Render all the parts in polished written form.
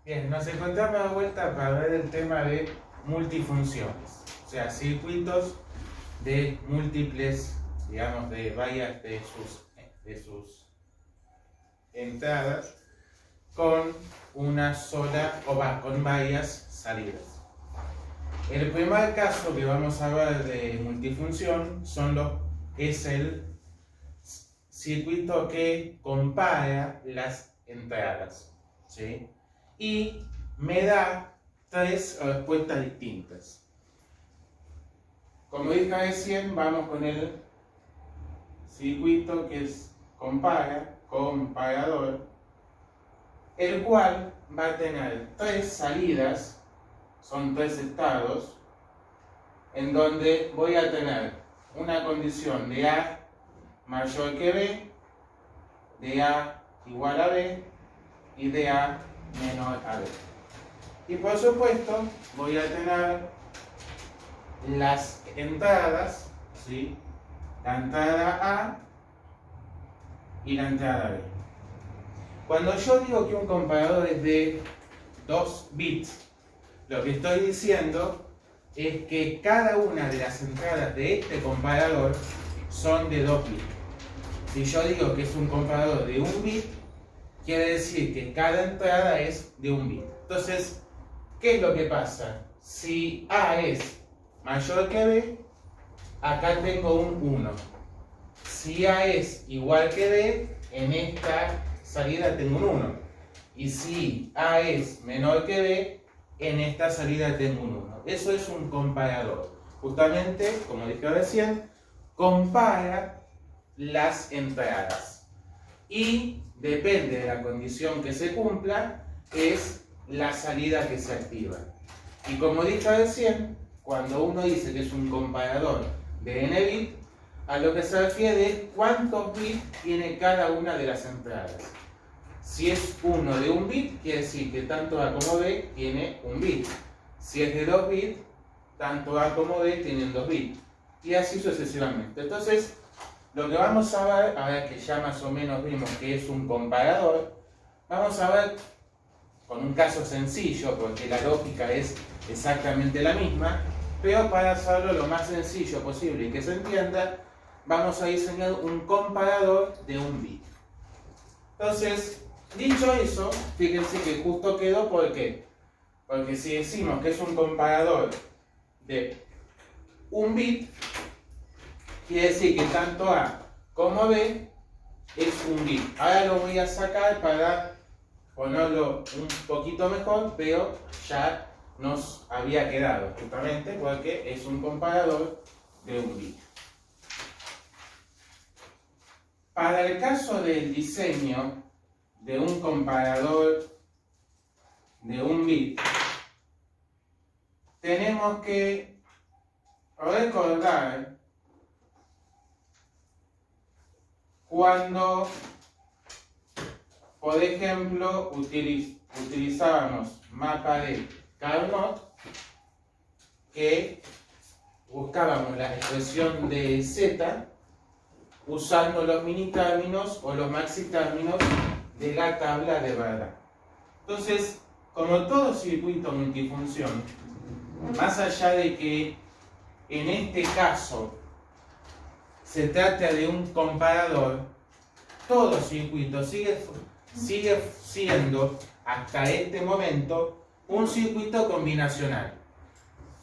Bien, nos encontramos de vuelta para ver el tema de multifunciones, o sea, circuitos de múltiples, digamos, de vallas de sus entradas con una sola con varias salidas. El primer caso que vamos a ver de multifunción es el circuito que compara las entradas, ¿sí? Y me da tres respuestas distintas. Como dije recién, vamos con el circuito que es comparador, el cual va a tener tres salidas, son tres estados, en donde voy a tener una condición de A mayor que B, de A igual a B y de A menor a B. Y por supuesto voy a tener las entradas, ¿sí? La entrada A y la entrada B. Cuando yo digo que un comparador es de 2 bits, lo que estoy diciendo es que cada una de las entradas de este comparador son de 2 bits. Si yo digo que es un comparador de 1 bit, quiere decir que cada entrada es de 1 bit. Entonces, ¿qué es lo que pasa? Si A es mayor que B, acá tengo un 1. Si A es igual que B, en esta salida tengo un 1. Y si A es menor que B, en esta salida tengo un 1. Eso es un comparador. Justamente, como dije recién, compara las entradas. Y depende de la condición que se cumpla, es la salida que se activa. Y como dije recién, cuando uno dice que es un comparador de n bits, a lo que se refiere es cuántos bits tiene cada una de las entradas. Si es uno de 1 bit, quiere decir que tanto A como B tiene 1 bit. Si es de 2 bits, tanto A como B tienen 2 bits. Y así sucesivamente. Entonces, lo que vamos a ver, ahora que ya más o menos vimos que es un comparador, vamos a ver con un caso sencillo, porque la lógica es exactamente la misma, pero para hacerlo lo más sencillo posible y que se entienda, vamos a diseñar un comparador de 1 bit. Entonces, dicho eso, fíjense que justo quedó, ¿por qué? Porque si decimos que es un comparador de 1 bit, quiere decir que tanto A como B es 1 bit. Ahora lo voy a sacar para ponerlo un poquito mejor, pero ya nos había quedado, justamente porque es un comparador de 1 bit. Para el caso del diseño de un comparador de 1 bit, tenemos que recordar cuando, por ejemplo, utilizábamos mapa de Carnot, que buscábamos la expresión de Z usando los minitérminos o los maxitérminos de la tabla de verdad. Entonces, como todo circuito multifunción, más allá de que en este caso se trata de un comparador, todo circuito sigue siendo hasta este momento un circuito combinacional,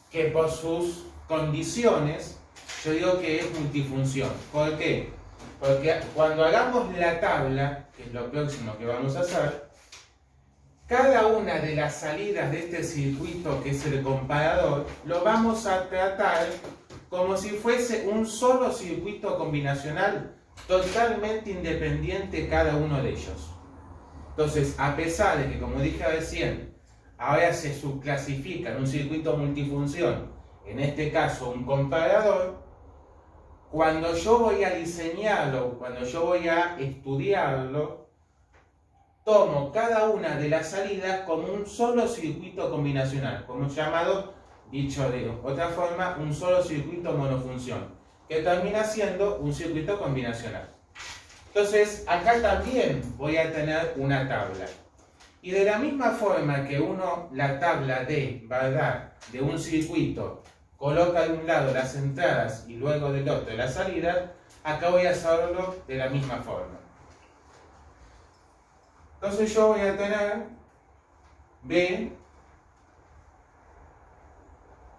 que por sus condiciones yo digo que es multifunción. ¿Por qué? Porque cuando hagamos la tabla, que es lo próximo que vamos a hacer, cada una de las salidas de este circuito, que es el comparador, lo vamos a tratar como si fuese un solo circuito combinacional totalmente independiente cada uno de ellos. Entonces, a pesar de que, como dije recién, ahora se subclasifica en un circuito multifunción, en este caso un comparador, cuando yo voy a diseñarlo, cuando yo voy a estudiarlo, tomo cada una de las salidas como un solo circuito combinacional, como llamado, dicho de otra forma, un solo circuito monofunción, que termina siendo un circuito combinacional. Entonces, acá también voy a tener una tabla. Y de la misma forma que uno la tabla de verdad de un circuito coloca de un lado las entradas y luego del otro la salida, acá voy a hacerlo de la misma forma. Entonces yo voy a tener B,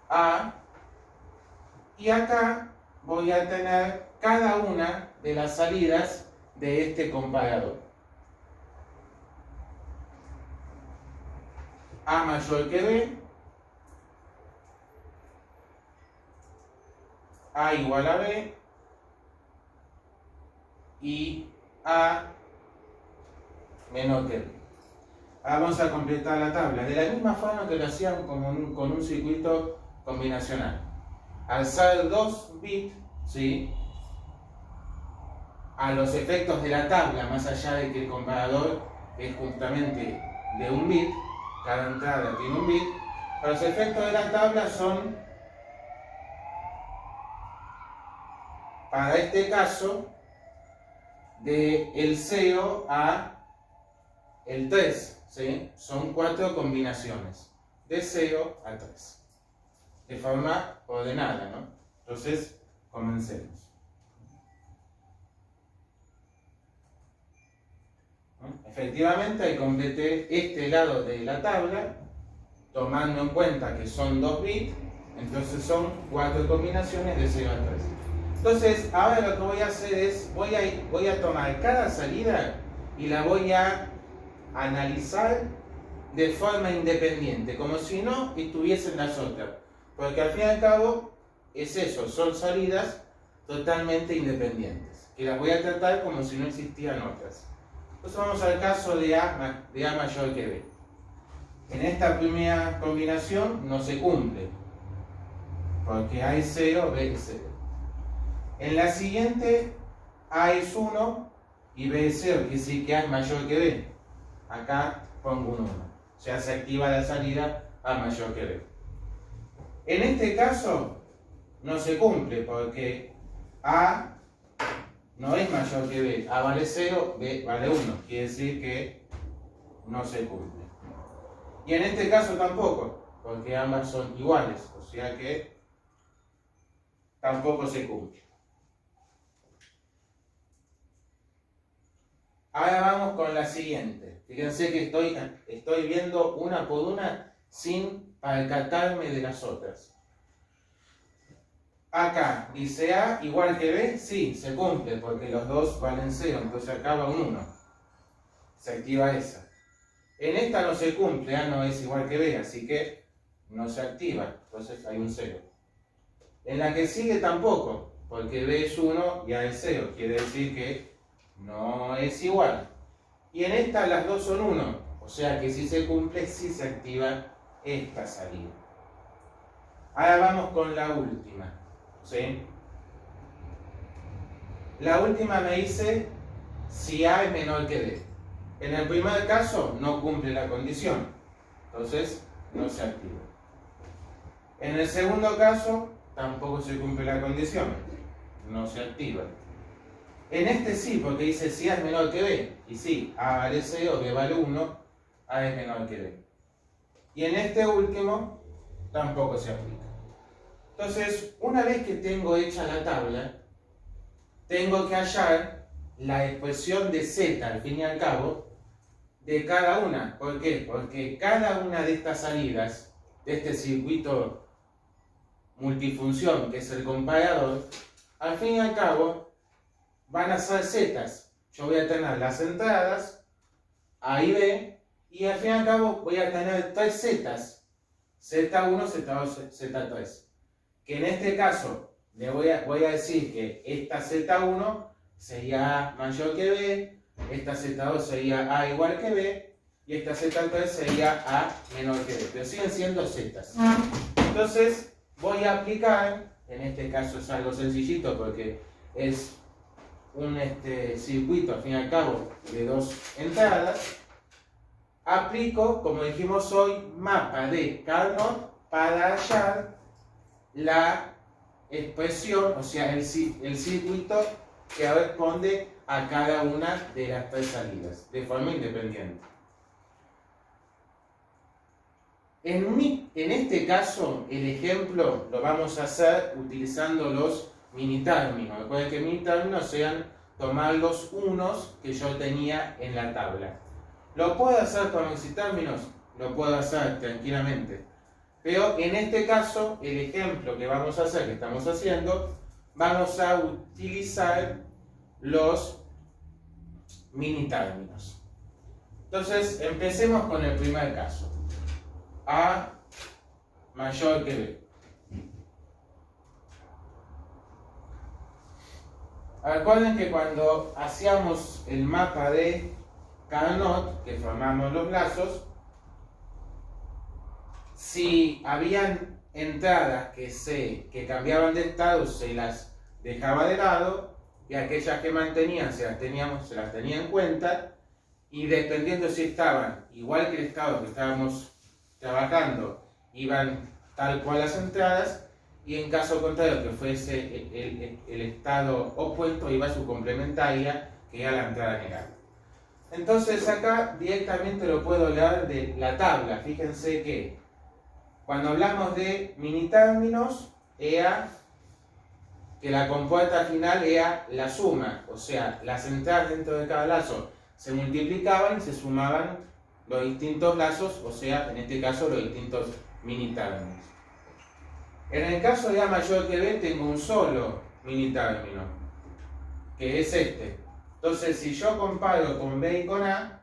A, y acá voy a tener cada una de las salidas de este comparador. A mayor que B, A igual a B, y A menor que B. Ahora vamos a completar la tabla, de la misma forma que lo hacían con un circuito combinacional. Al ser 2 bits, ¿sí?, a los efectos de la tabla, más allá de que el comparador es justamente de 1 bit, cada entrada tiene 1 bit, los efectos de la tabla son, para este caso, de el 0 a el 3, ¿sí? Son 4 combinaciones, de 0 a 3, de forma ordenada, ¿no? Entonces, comencemos. Efectivamente, completé este lado de la tabla, tomando en cuenta que son 2 bits, entonces son 4 combinaciones de 0 a 3. Entonces, ahora lo que voy a hacer es, voy a tomar cada salida y la voy a analizar de forma independiente, como si no estuviesen las otras. Porque al fin y al cabo, es eso, son salidas totalmente independientes, que las voy a tratar como si no existieran otras. Entonces vamos al caso de A mayor que B. En esta primera combinación no se cumple, porque A es 0, B es 0. En la siguiente, A es 1 y B es 0, quiere decir que A es mayor que B. Acá pongo un 1. O sea, se activa la salida A mayor que B. En este caso, no se cumple, porque A no es mayor que B. A vale 0, B vale 1. Quiere decir que no se cumple. Y en este caso tampoco, porque ambas son iguales. O sea que tampoco se cumple. Ahora vamos con la siguiente. Fíjense que estoy viendo una por una sin percatarme de las otras. Acá dice A igual que B, sí, se cumple, porque los dos valen 0, entonces acá va un 1. Se activa esa. En esta no se cumple, A no es igual que B, así que no se activa, entonces hay un 0. En la que sigue tampoco, porque B es 1 y A es 0, quiere decir que no es igual. Y en esta las dos son 1, o sea que si se cumple, sí se activa esta salida. Ahora vamos con la última. ¿Sí? La última me dice si A es menor que B. En el primer caso no cumple la condición, entonces no se activa. En el segundo caso tampoco se cumple la condición, no se activa. En este sí, porque dice si A es menor que B, y sí, A vale 0, B vale 1, A es menor que B. Y en este último tampoco se aplica. Entonces, una vez que tengo hecha la tabla, tengo que hallar la expresión de z, al fin y al cabo, de cada una. ¿Por qué? Porque cada una de estas salidas, de este circuito multifunción que es el comparador, al fin y al cabo, van a ser zetas. Yo voy a tener las entradas, A y B, y al fin y al cabo voy a tener 3 zetas, Z1, Z2, Z3. Que en este caso le voy a decir que esta Z1 sería A mayor que B, esta Z2 sería A igual que B, y esta Z3 sería A menor que B. Pero siguen siendo zetas. Entonces voy a aplicar, en este caso es algo sencillito porque es un circuito al fin y al cabo de 2 entradas. Aplico, como dijimos hoy, mapa de Carnot para hallar la expresión, o sea, el circuito que responde a cada una de las 3 salidas, de forma independiente. En este caso, el ejemplo lo vamos a hacer utilizando los minitérminos. Recuerden que minitérminos sean tomar los unos que yo tenía en la tabla. ¿Lo puedo hacer con exitérminos? Lo puedo hacer tranquilamente. Pero en este caso, el ejemplo que vamos a hacer, que estamos haciendo, vamos a utilizar los minitérminos. Entonces, empecemos con el primer caso. A mayor que B. Recuerden que cuando hacíamos el mapa de Carnot, que formamos los lazos, si habían entradas que cambiaban de estado, se las dejaba de lado, y aquellas que mantenían se las tenía en cuenta, y dependiendo si estaban igual que el estado que estábamos trabajando, iban tal cual las entradas, y en caso contrario que fuese el estado opuesto, iba su complementaria, que era la entrada negada. Entonces acá directamente lo puedo leer de la tabla. Fíjense que cuando hablamos de minitérminos, era que la compuerta final era la suma, o sea, las entradas dentro de cada lazo se multiplicaban y se sumaban los distintos lazos, o sea, en este caso los distintos minitérminos. En el caso de A mayor que B tengo un solo minitérmino, que es este. Entonces, si yo comparo con B y con A,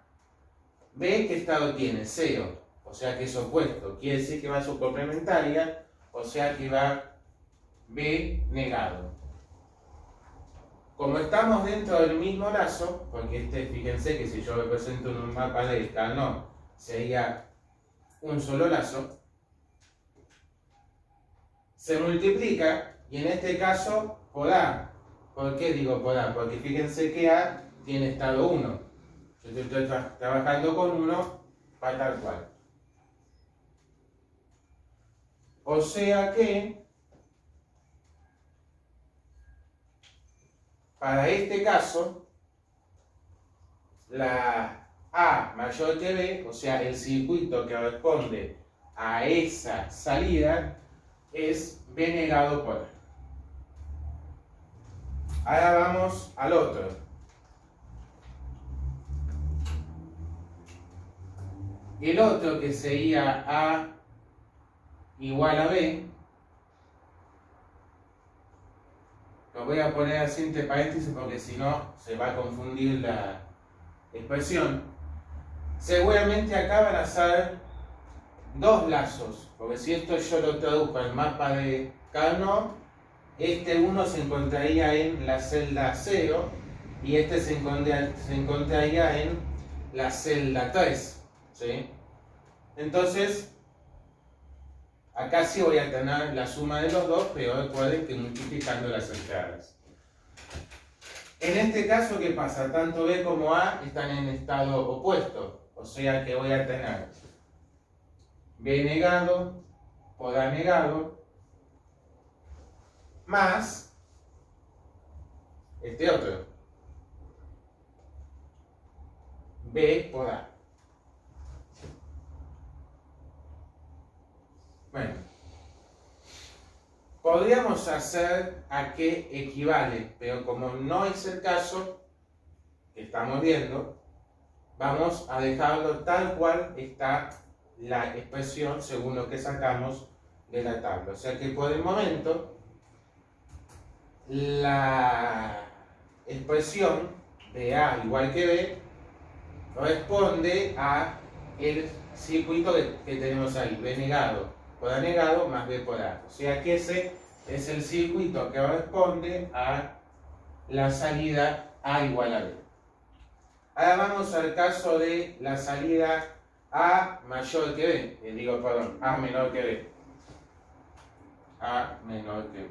B ¿qué estado tiene? 0, o sea que es opuesto, quiere decir que va a su complementaria, o sea que va B negado. Como estamos dentro del mismo lazo, porque fíjense que si yo represento en un mapa de Carnot, sería un solo lazo, se multiplica, y en este caso por A. ¿Por qué digo por A? Porque fíjense que A tiene estado 1. Yo estoy trabajando con 1 para tal cual. O sea que para este caso, la A mayor que B, o sea, el circuito que responde a esa salida, es B negado por A. Ahora vamos al otro. El otro, que sería A igual a B, lo voy a poner así entre paréntesis porque si no se va a confundir la expresión. Seguramente acá van a ser dos lazos, porque si esto yo lo traduzco al mapa de Carnot, este 1 se encontraría en la celda 0 y este se encontraría en la celda 3, ¿sí? Entonces, acá sí voy a tener la suma de los dos, pero recuerden que multiplicando las entradas. En este caso, ¿qué pasa? Tanto B como A están en estado opuesto, o sea que voy a tener B negado por A negado más este otro, B por A. Bueno, podríamos hacer a qué equivale, pero como no es el caso que estamos viendo, vamos a dejarlo tal cual está la expresión según lo que sacamos de la tabla. O sea que por el momento la expresión de A igual que B responde a el circuito que tenemos ahí, B negado por A negado más B por A. O sea que ese es el circuito que responde a la salida A igual a B. Ahora vamos al caso de la salida A mayor que B, A menor que B. A menor que B.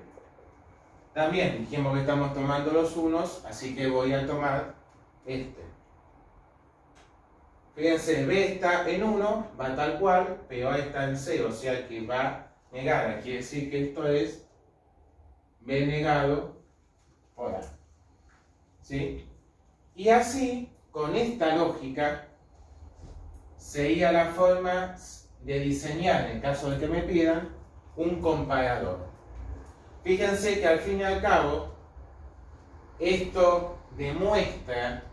También dijimos que estamos tomando los unos, así que voy a tomar este. Fíjense, B está en 1, va tal cual, pero A está en 0, o sea que va negada. Quiere decir que esto es B negado por A. ¿Sí? Y así, con esta lógica, sería la forma de diseñar, en caso de que me pidan, un comparador. Fíjense que al fin y al cabo, esto demuestra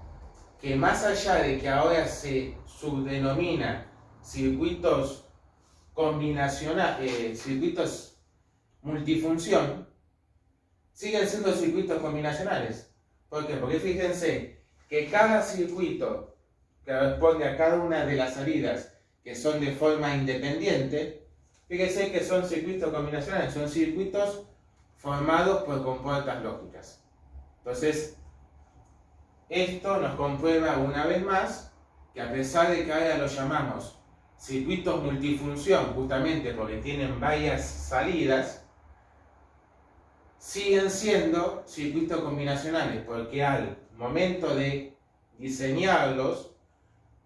que más allá de que ahora se subdenomina circuitos combinacionales, circuitos multifunción, siguen siendo circuitos combinacionales. ¿Por qué? Porque fíjense que cada circuito que responde a cada una de las salidas que son de forma independiente, fíjense que son circuitos combinacionales, son circuitos formados por compuertas lógicas. Entonces, esto nos comprueba una vez más que a pesar de que ahora lo llamamos circuitos multifunción, justamente porque tienen varias salidas, siguen siendo circuitos combinacionales, porque al momento de diseñarlos,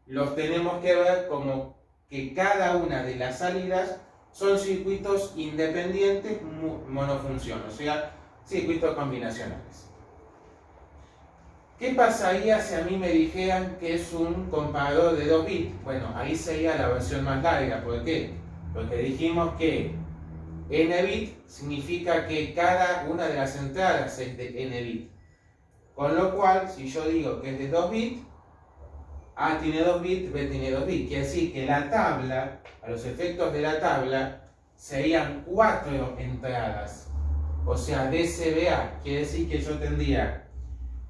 los tenemos que ver como que cada una de las salidas son circuitos independientes monofunción, o sea, circuitos combinacionales. ¿Qué pasaría si a mí me dijeran que es un comparador de 2 bits? Bueno, ahí sería la versión más larga. ¿Por qué? Porque dijimos que n bit significa que cada una de las entradas es de n bit. Con lo cual, si yo digo que es de 2 bits, A tiene 2 bits, B tiene 2 bits. Quiere decir que la tabla, a los efectos de la tabla, serían 4 entradas. O sea, DCBA. Quiere decir que yo tendría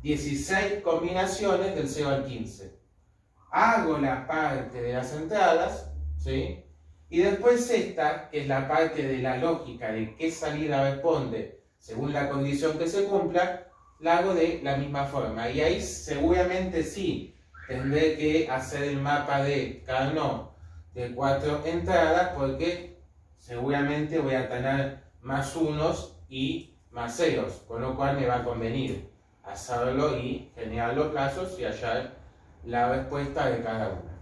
16 combinaciones del 0 al 15. Hago la parte de las entradas, ¿sí? Y después esta, que es la parte de la lógica de qué salida responde según la condición que se cumpla, la hago de la misma forma. Y ahí seguramente sí tendré que hacer el mapa de Carnot de 4 entradas, porque seguramente voy a tener más unos y más ceros, con lo cual me va a convenir hacerlo y generar los plazos y hallar la respuesta de cada una.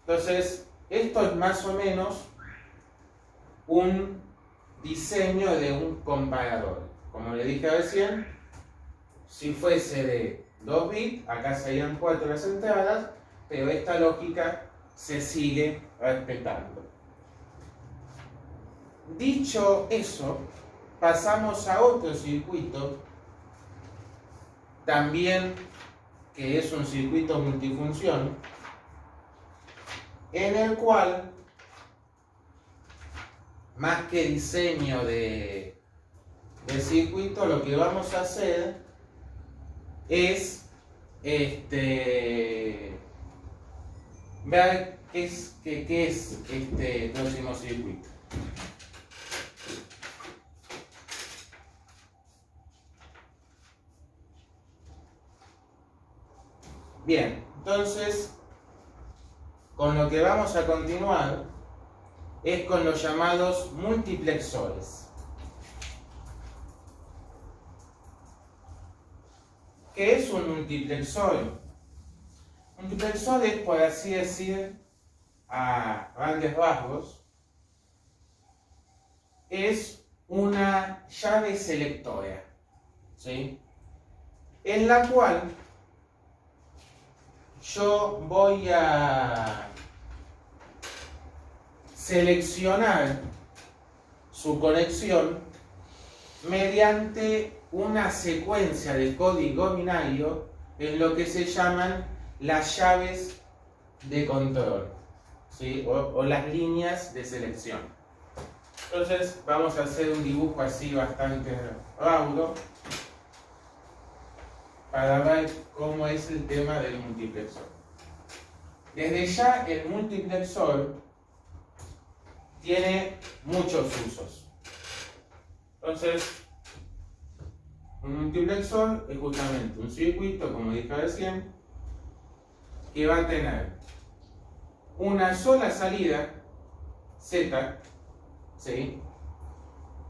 Entonces, esto es más o menos un diseño de un comparador. Como le dije recién, si fuese de 2 bits, acá serían 4 las entradas, pero esta lógica se sigue respetando. Dicho eso, pasamos a otro circuito, también que es un circuito multifunción, en el cual, más que diseño de circuito, lo que vamos a hacer es ver qué es este próximo circuito. Bien, entonces, con lo que vamos a continuar es con los llamados multiplexores. ¿Qué es un multiplexor? Multiplexor es, por así decir, a grandes rasgos, es una llave selectora, ¿sí? En la cual yo voy a seleccionar su conexión mediante una secuencia de código binario en lo que se llaman las llaves de control, ¿sí? o las líneas de selección. Entonces vamos a hacer un dibujo así bastante raudo para ver cómo es el tema del multiplexor. Desde ya el multiplexor tiene muchos usos. Entonces, un multiplexor es justamente un circuito, como dije recién, que va a tener una sola salida, Z, ¿sí?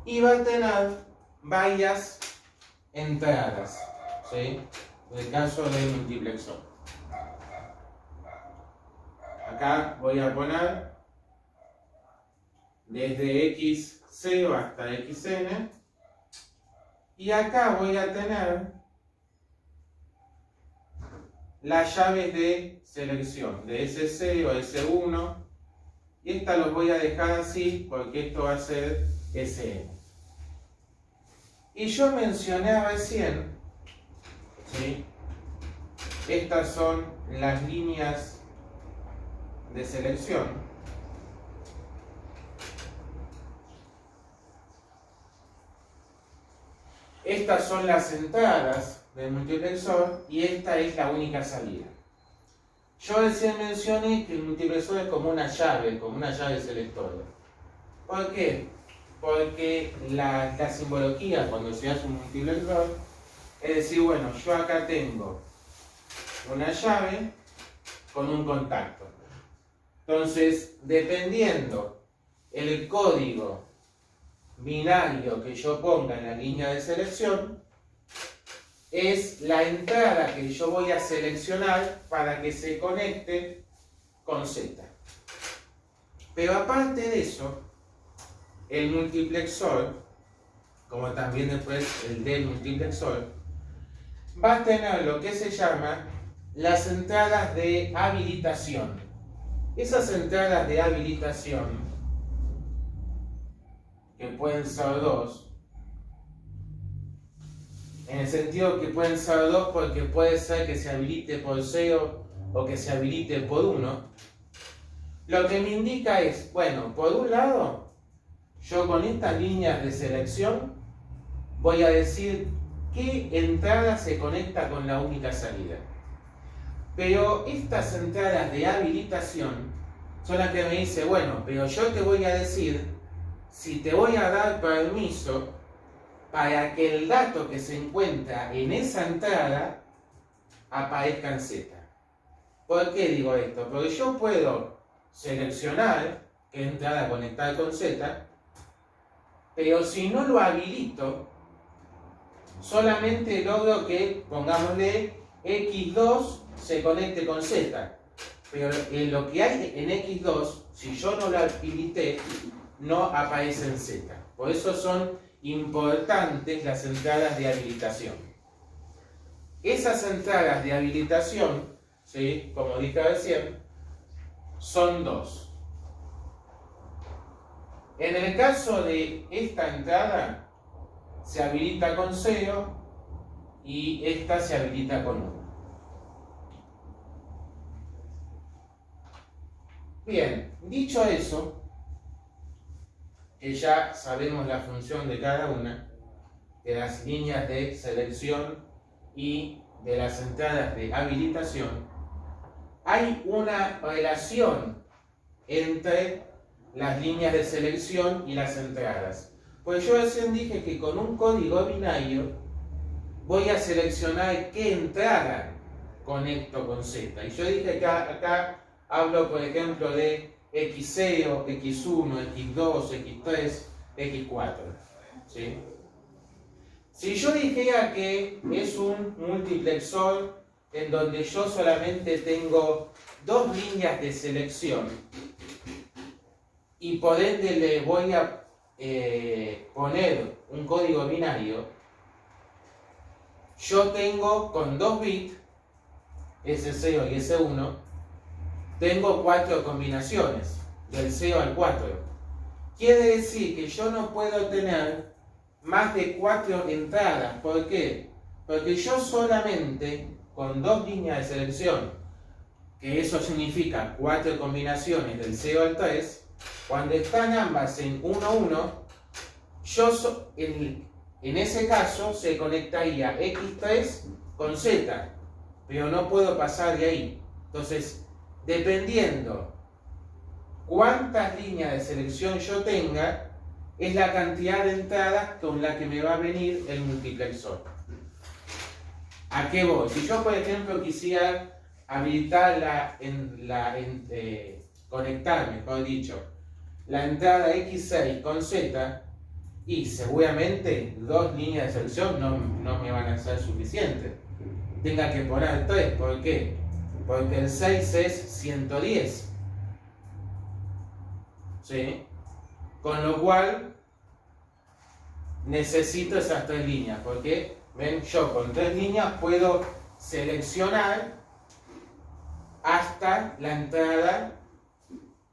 Y va a tener varias entradas, ¿sí? En el caso del multiplexor. Acá voy a poner desde X0 hasta XN. Y acá voy a tener las llaves de selección de S0, S1 y esta los voy a dejar así porque esto va a ser Sn. Y yo mencioné recién, ¿sí?, estas son las líneas de selección. Estas son las entradas del multiplexor y esta es la única salida. Yo recién mencioné que el multiplexor es como una llave selectora. ¿Por qué? Porque la simbología cuando se hace un multiplexor es decir, bueno, yo acá tengo una llave con un contacto. Entonces, dependiendo el código binario que yo ponga en la línea de selección, es la entrada que yo voy a seleccionar para que se conecte con Z. Pero aparte de eso, el multiplexor, como también después el demultiplexor, va a tener lo que se llama las entradas de habilitación. Esas entradas de habilitación, que pueden ser dos, en el sentido que pueden ser dos porque puede ser que se habilite por 0 o que se habilite por 1, lo que me indica es, bueno, por un lado, yo con estas líneas de selección voy a decir qué entrada se conecta con la única salida. Pero estas entradas de habilitación son las que me dice, bueno, pero yo te voy a decir si te voy a dar permiso para que el dato que se encuentra en esa entrada aparezca en Z. ¿Por qué digo esto? Porque yo puedo seleccionar qué entrada conectar con Z, pero si no lo habilito, solamente logro que, pongámosle, X2 se conecte con Z. Pero en lo que hay en X2, si yo no lo habilité, no aparece en Z. Por eso son importantes las entradas de habilitación. Esas entradas de habilitación, ¿sí?, como dije recién, son dos. En el caso de esta entrada, se habilita con 0 y esta se habilita con 1. Bien, dicho eso, que ya sabemos la función de cada una, de las líneas de selección y de las entradas de habilitación, hay una relación entre las líneas de selección y las entradas. Pues yo recién dije que con un código binario voy a seleccionar qué entrada conecto con Z. Y yo dije que acá hablo, por ejemplo, de X0, X1, X2, X3, X4. ¿Sí? Si yo dijera que es un multiplexor en donde yo solamente tengo dos líneas de selección y por ende le voy a poner un código binario, yo tengo con 2 bits, S0 y S1, tengo 4 combinaciones, del 0 al 4. Quiere decir que yo no puedo tener más de 4 entradas. ¿Por qué? Porque yo solamente con 2 líneas de selección, que eso significa 4 combinaciones del 0 al 3, cuando están ambas en 1, 1, en ese caso se conectaría X3 con Z, pero no puedo pasar de ahí. Entonces, dependiendo cuántas líneas de selección yo tenga, es la cantidad de entradas con la que me va a venir el multiplexor. ¿A qué voy? Si yo, por ejemplo, quisiera habilitar conectar, mejor dicho, la entrada X6 con Z, y seguramente 2 líneas de selección no me van a ser suficientes. Tenga que poner 3. ¿Por qué? Porque el 6 es 110. ¿Sí? Con lo cual necesito esas 3 líneas. Porque, ven, yo con 3 líneas puedo seleccionar hasta la entrada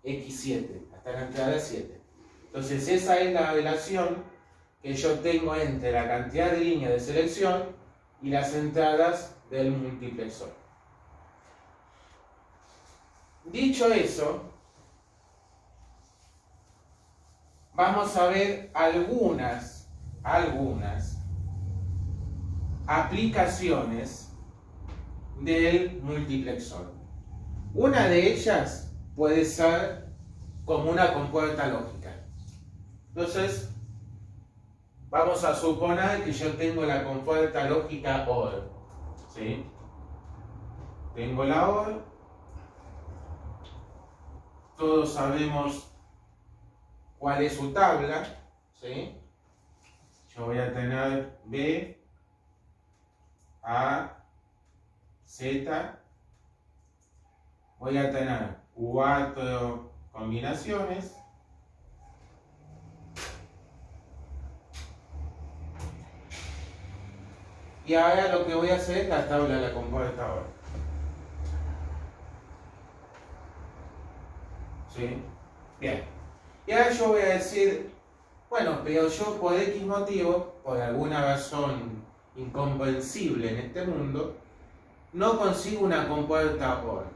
X7, hasta la entrada 7. Entonces esa es la relación que yo tengo entre la cantidad de líneas de selección y las entradas del multiplexor. Dicho eso, vamos a ver algunas aplicaciones del multiplexor. Una de ellas puede ser como una compuerta lógica. Entonces, vamos a suponer que yo tengo la compuerta lógica OR. ¿Sí? Tengo la OR. Todos sabemos cuál es su tabla. ¿Sí? Yo voy a tener B, A, Z. Voy a tener 4 combinaciones. Y ahora lo que voy a hacer es la tabla de la compuerta ahora. ¿Sí? Bien. Y ahora yo voy a decir, bueno, pero yo por X motivo, por alguna razón incomprensible en este mundo, no consigo una compuerta OR.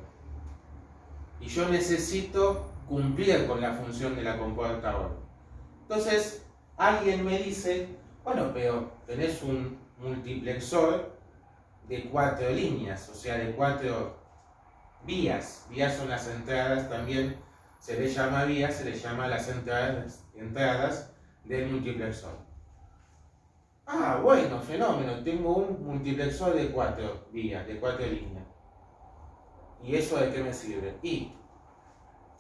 Y yo necesito cumplir con la función de la compuerta OR. Entonces, alguien me dice, bueno, pero tenés un multiplexor de 4 líneas, o sea, de 4 vías. Vías son las entradas, también se le llama vías, se le llama las entradas del multiplexor. Ah, bueno, fenómeno, tengo un multiplexor de 4 vías, de 4 líneas. ¿Y eso de qué me sirve? Y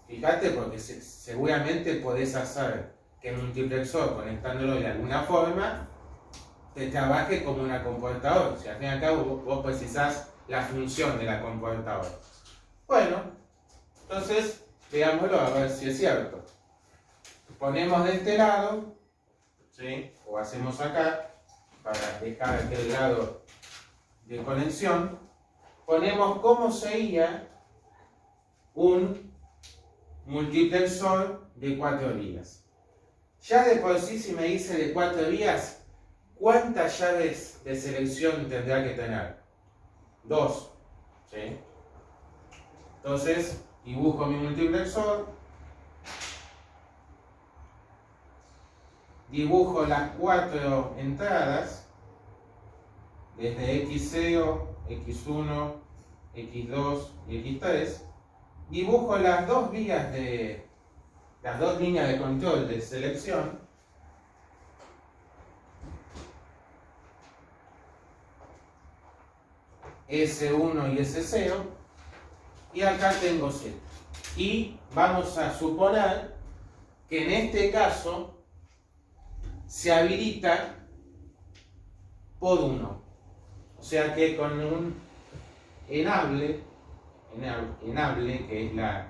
fíjate, porque seguramente podés hacer que el multiplexor, conectándolo de alguna forma, te trabaje como una compuerta OR. O sea, al fin y al cabo vos precisás la función de la compuerta OR. Bueno, entonces veámoslo a ver si es cierto. Ponemos de este lado, ¿sí? O hacemos acá, para dejar aquel lado de conexión. Ponemos cómo sería un multiplexor de 4 vías. Ya de por sí, si me dice de 4 vías, ¿cuántas llaves de selección tendrá que tener? 2. ¿Sí? Entonces, dibujo mi multiplexor. Dibujo las 4 entradas. Desde X0, X1, X2 y X3. Dibujo las 2 vías las 2 líneas de control de selección. S1 y S0, y acá tengo Z. Y vamos a suponer que en este caso se habilita por 1. O sea que con un enable, que es la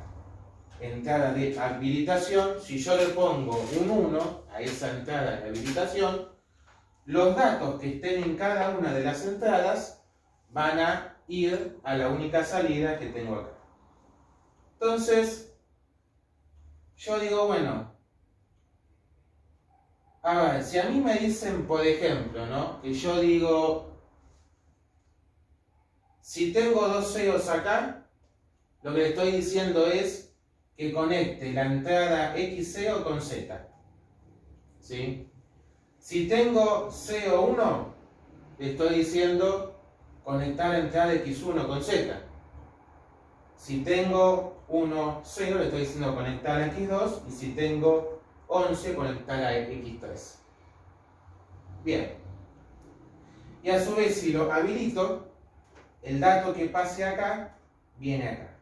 entrada de habilitación, si yo le pongo un 1 a esa entrada de habilitación, los datos que estén en cada una de las entradas van a ir a la única salida que tengo acá. Entonces, yo digo, bueno, a ver, si a mí me dicen, por ejemplo, ¿no? Que yo digo, si tengo 2 ceros acá, lo que le estoy diciendo es que conecte la entrada X0 con Z. ¿Sí? Si tengo 0, 1, le estoy diciendo conectar la entrada X1 con Z. Si tengo 1, 0, le estoy diciendo conectar a X2. Y si tengo 11, conectar a X3. Bien. Y a su vez, si lo habilito, el dato que pase acá, viene acá.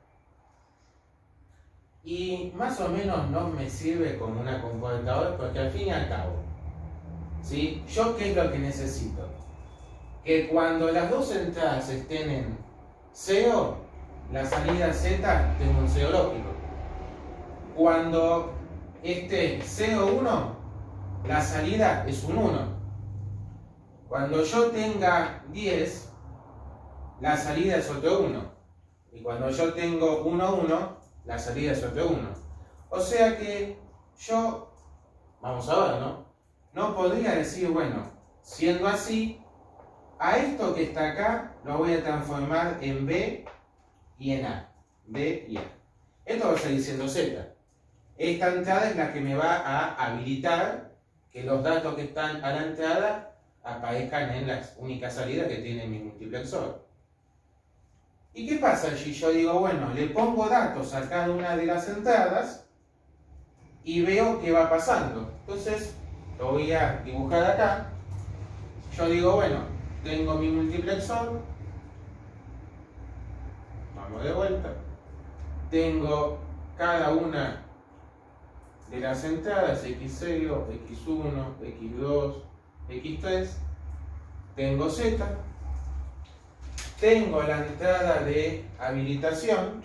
Y más o menos no me sirve como una compuerta OR, porque al fin y al cabo, ¿sí? ¿Yo qué es lo que necesito? Que cuando las 2 entradas estén en 0, la salida Z tenga un 0 lógico. Cuando esté 0, 1, la salida es un 1. Cuando yo tenga 10, la salida es otro 1. Y cuando yo tengo 1, 1, la salida es otro 1. O sea que yo, vamos a ver, ¿no? No podría decir, bueno, siendo así, a esto que está acá lo voy a transformar en B y en A. B y A. Esto va a seguir siendo Z. Esta entrada es la que me va a habilitar que los datos que están a la entrada aparezcan en la única salida que tiene mi multiplexor. ¿Y qué pasa si yo digo, bueno, le pongo datos a cada una de las entradas y veo qué va pasando? Entonces, lo voy a dibujar acá. Yo digo, bueno, tengo mi multiplexor. Vamos de vuelta. Tengo cada una de las entradas X0, X1, X2, X3. Tengo Z. Tengo la entrada de habilitación,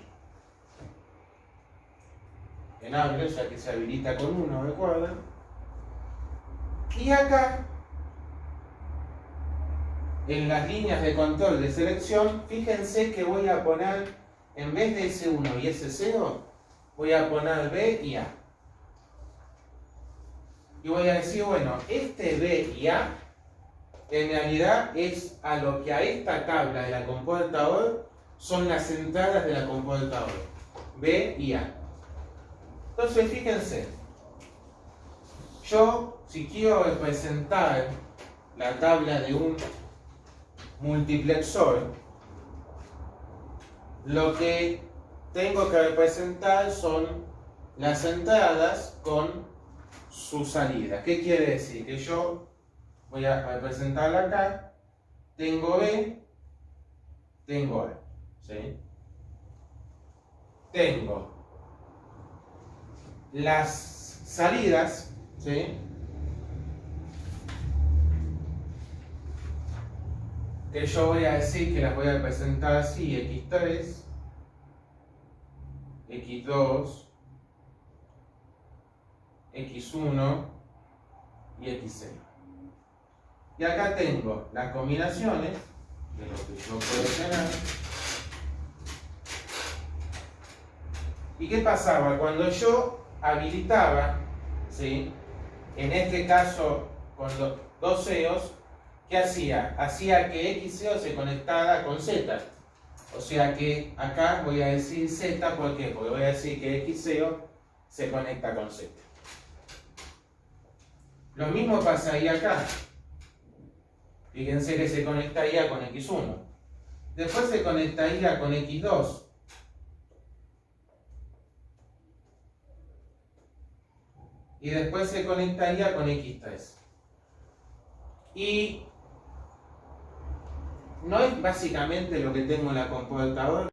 en amplio, ya que se habilita con 1, recuerden. Y acá, en las líneas de control de selección, fíjense que voy a poner, en vez de S1 y S0, voy a poner B y A. Y voy a decir, bueno, este B y A en realidad es a lo que a esta tabla de la computadora son las entradas de la computadora, B y A. Entonces, fíjense, yo si quiero representar la tabla de un multiplexor, lo que tengo que representar son las entradas con su salida. ¿Qué quiere decir? Que yo voy a representarla acá, tengo B, tengo A, ¿sí? Tengo las salidas, ¿sí? Que yo voy a decir que las voy a representar así, X3, X2, X1 y X0. Y acá tengo las combinaciones de lo que yo puedo tener. ¿Y qué pasaba? Cuando yo habilitaba, ¿sí? En este caso con los dos CEOs, ¿qué hacía? Hacía que X0 se conectara con Z. O sea que acá voy a decir Z, ¿por qué? Porque voy a decir que X0 se conecta con Z. Lo mismo pasaría acá. Fíjense que se conectaría con X1. Después se conectaría con X2. Y después se conectaría con X3. Y no es básicamente lo que tengo en la computadora.